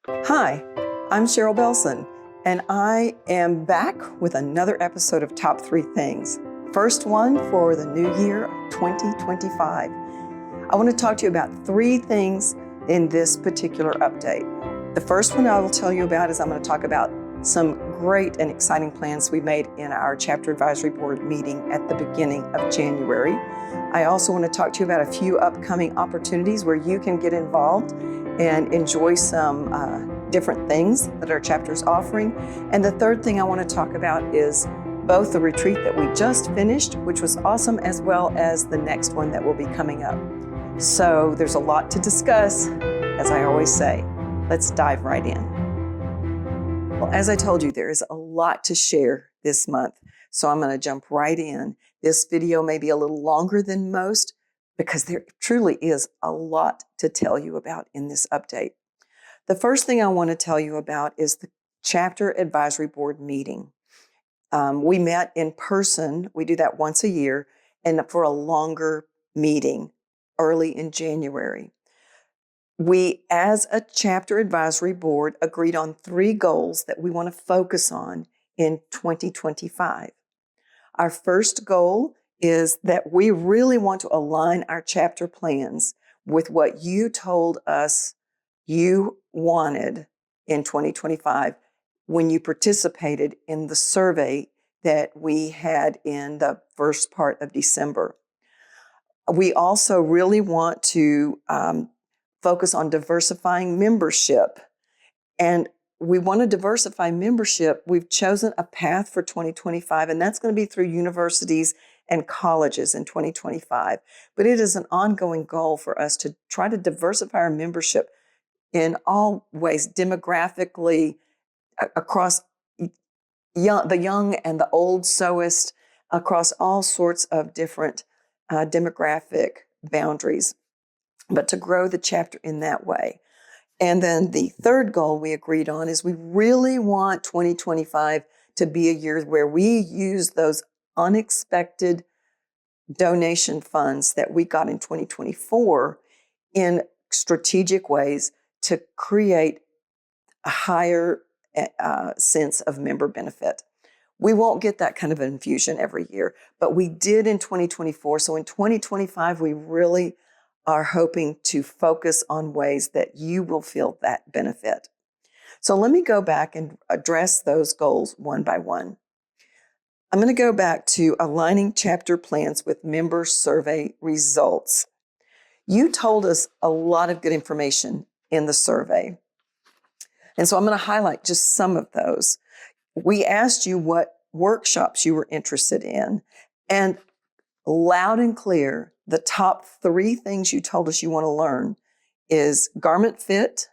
Hi, I'm Cheryl Belson, and I am back with another episode of Top 3 Things. First one for the new year of 2025. I want to talk to you about 3 things in this particular update. The first one I will tell you about is I'm going to talk about some great and exciting plans we made in our chapter advisory board meeting at the beginning of January. I also want to talk to you about a few upcoming opportunities where you can get involved and enjoy some different things that our chapter is offering. And the third thing I want to talk about is both the retreat that we just finished, which was awesome, as well as the next one that will be coming up. So there's a lot to discuss, as I always say. Let's dive right in. Well, as I told you, there is a lot to share this month, so I'm going to jump right in. This video may be a little longer than most because there truly is a lot to tell you about in this update. The first thing I want to tell you about is the chapter advisory board meeting. We met in person. We do that once a year, and for a longer meeting early in January. We, as a chapter advisory board, agreed on 3 goals that we want to focus on in 2025. Our first goal is that we really want to align our chapter plans with what you told us you wanted in 2025 when you participated in the survey that we had in the first part of December. We also really want to focus on diversifying membership. And we want to diversify membership. We've chosen a path for 2025, and that's going to be through universities and colleges in 2025. But it is an ongoing goal for us to try to diversify our membership in all ways, demographically, across the young and the old sewist, across all sorts of different demographic boundaries, but to grow the chapter in that way. And then the third goal we agreed on is we really want 2025 to be a year where we use those unexpected donation funds that we got in 2024 in strategic ways to create a higher sense of member benefit. We won't get that kind of infusion every year, but we did in 2024. So in 2025, we really are hoping to focus on ways that you will feel that benefit. So let me go back and address those goals one by one. I'm going to go back to aligning chapter plans with member survey results. You told us a lot of good information in the survey. And so I'm going to highlight just some of those. We asked you what workshops you were interested in, and loud and clear, the top 3 things you told us you want to learn is garment fit,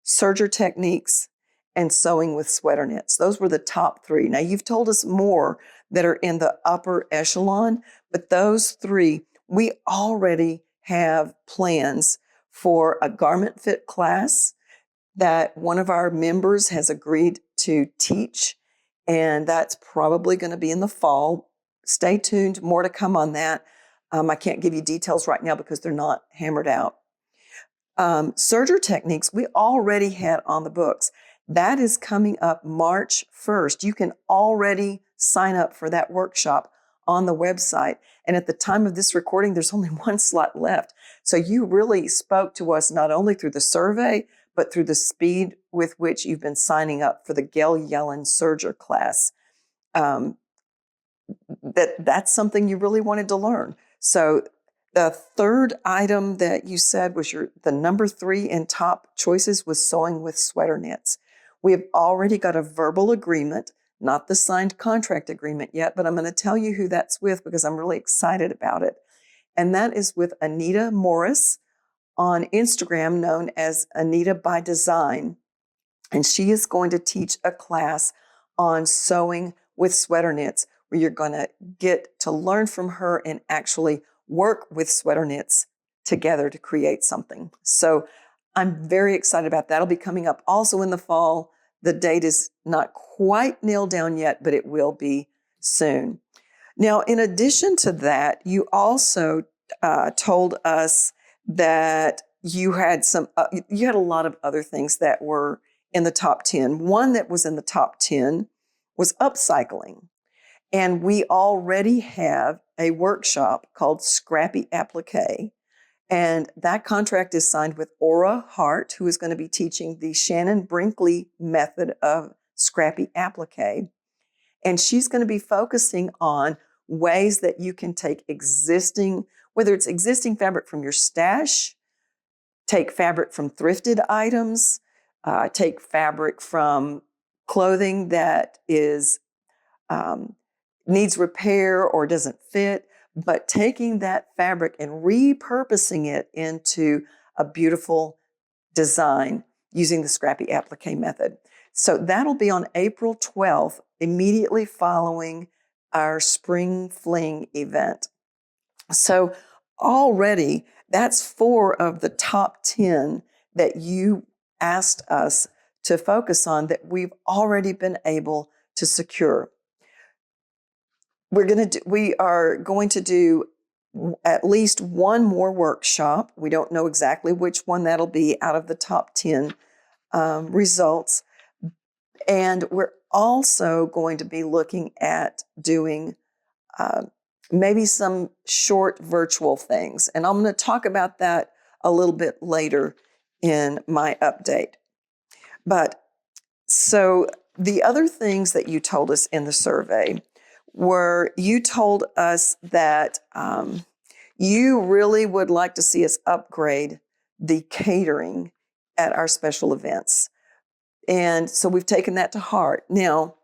serger techniques, and sewing with sweater knits. Those were the top 3. Now, you've told us more that are in the upper echelon, but those 3, we already have plans for a garment fit class that one of our members has agreed to teach, and that's probably going to be in the fall. Stay tuned, more to come on that. I can't give you details right now because they're not hammered out. Serger techniques, we already had on the books. That is coming up March 1st. You can already sign up for that workshop on the website. And at the time of this recording, there's only 1 slot left. So you really spoke to us not only through the survey, but through the speed with which you've been signing up for the Gail Yellen Serger class. That's something you really wanted to learn. So the third item that you said was the number 3 in top choices was sewing with sweater knits. We have already got a verbal agreement, not the signed contract agreement yet, but I'm going to tell you who that's with because I'm really excited about it. And that is with Anita Morris on Instagram, known as Anita by Design. And she is going to teach a class on sewing with sweater knits, where you're going to get to learn from her and actually work with sweater knits together to create something. So I'm very excited about that. That'll be coming up also in the fall. The date is not quite nailed down yet, but it will be soon. Now, in addition to that, you also told us that you had you had a lot of other things that were in the top 10. One that was in the top 10 was upcycling. And we already have a workshop called Scrappy Applique. And that contract is signed with Aura Hart, who is going to be teaching the Shannon Brinkley method of Scrappy Applique. And she's going to be focusing on ways that you can take whether it's existing fabric from your stash, take fabric from thrifted items, take fabric from clothing that is needs repair or doesn't fit, but taking that fabric and repurposing it into a beautiful design using the Scrappy Applique method. So that'll be on April 12th, immediately following our Spring Fling event. So already that's 4 of the top 10 that you asked us to focus on that we've already been able to secure. We are going to do at least one more workshop. We don't know exactly which one that'll be out of the top 10 results. And we're also going to be looking at doing maybe some short virtual things. And I'm going to talk about that a little bit later in my update. But so the other things that you told us in the survey were you told us that you really would like to see us upgrade the catering at our special events. And so we've taken that to heart. Now,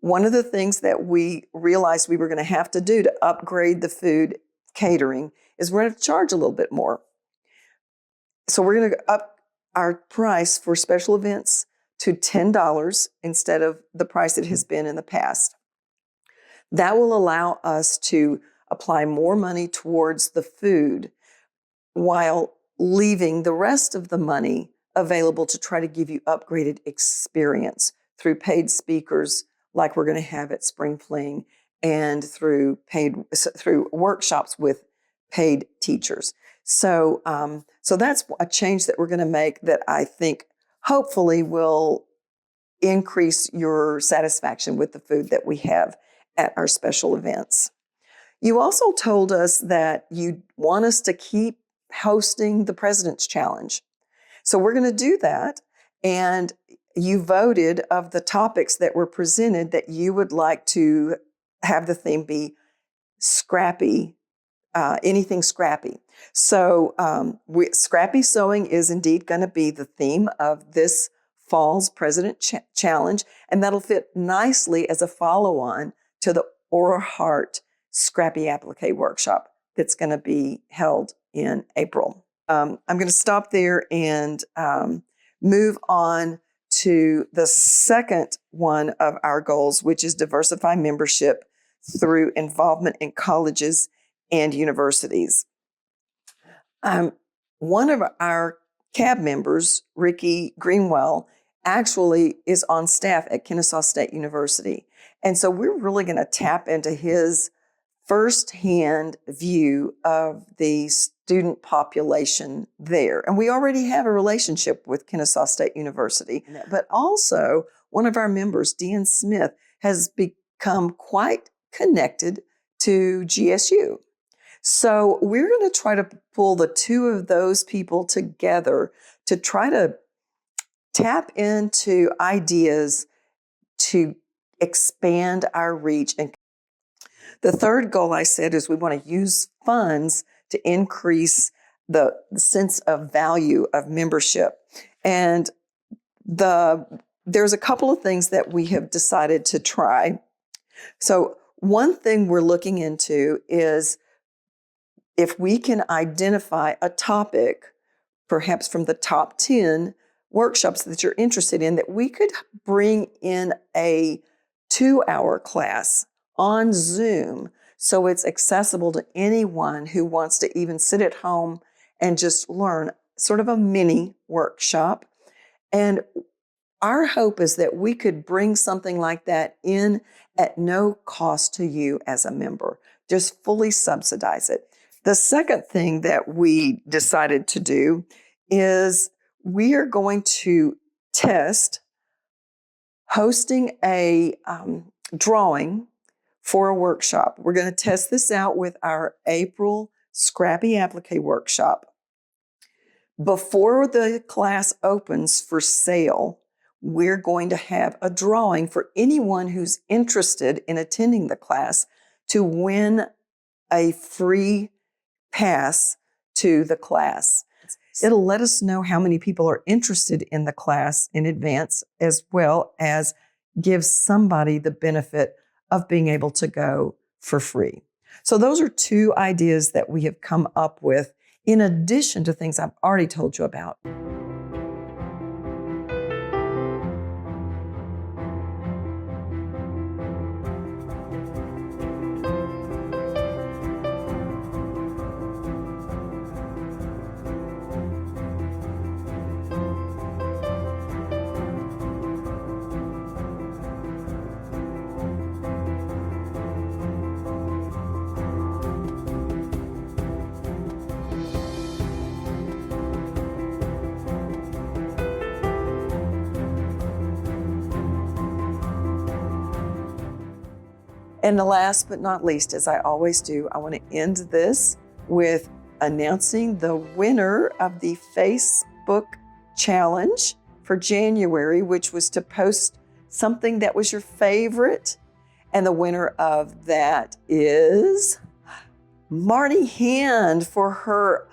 one of the things that we realized we were going to have to do to upgrade the food catering is we're going to charge a little bit more. So we're going to up our price for special events to $10 instead of the price it has been in the past. That will allow us to apply more money towards the food while leaving the rest of the money available to try to give you upgraded experience through paid speakers like we're going to have at Spring Fling and through workshops with paid teachers. So that's a change that we're going to make that I think hopefully will increase your satisfaction with the food that we have at our special events. You also told us that you want us to keep hosting the President's Challenge. So we're going to do that. And you voted of the topics that were presented that you would like to have the theme be scrappy, anything scrappy. So scrappy sewing is indeed going to be the theme of this fall's President Challenge, and that'll fit nicely as a follow-on to the Aura Hart Scrappy Applique workshop that's going to be held in April. I'm going to stop there and move on to the second one of our goals, which is diversify membership through involvement in colleges and universities. One of our CAB members, Ricky Greenwell, actually is on staff at Kennesaw State University. And so we're really going to tap into his firsthand view of the student population there. And we already have a relationship with Kennesaw State University. But also, one of our members, Deanne Smith, has become quite connected to GSU. So we're going to try to pull the two of those people together to try to tap into ideas to expand our reach. And the third goal I said is we want to use funds to increase the sense of value of membership. And there's a couple of things that we have decided to try. So one thing we're looking into is if we can identify a topic, perhaps from the top 10 workshops that you're interested in, that we could bring in a 2-hour class on Zoom so it's accessible to anyone who wants to even sit at home and just learn, sort of a mini workshop. And our hope is that we could bring something like that in at no cost to you as a member, just fully subsidize it. The second thing that we decided to do is we are going to test hosting a drawing for a workshop. We're going to test this out with our April Scrappy Applique workshop. Before the class opens for sale, we're going to have a drawing for anyone who's interested in attending the class to win a free pass to the class. It'll let us know how many people are interested in the class in advance, as well as give somebody the benefit of being able to go for free. So those are two ideas that we have come up with in addition to things I've already told you about. And the last but not least, as I always do, I want to end this with announcing the winner of the Facebook challenge for January, which was to post something that was your favorite. And the winner of that is Marty Hand for her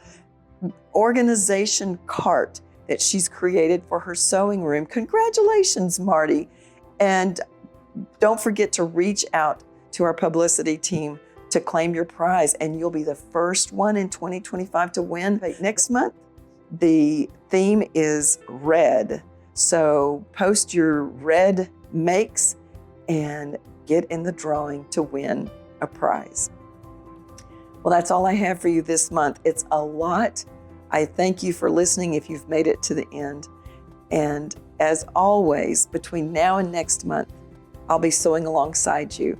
organization cart that she's created for her sewing room. Congratulations, Marty. And don't forget to reach out to our publicity team to claim your prize, and you'll be the first one in 2025 to win. Next month, the theme is red. So post your red makes and get in the drawing to win a prize. Well, that's all I have for you this month. It's a lot. I thank you for listening if you've made it to the end. And as always, between now and next month, I'll be sewing alongside you.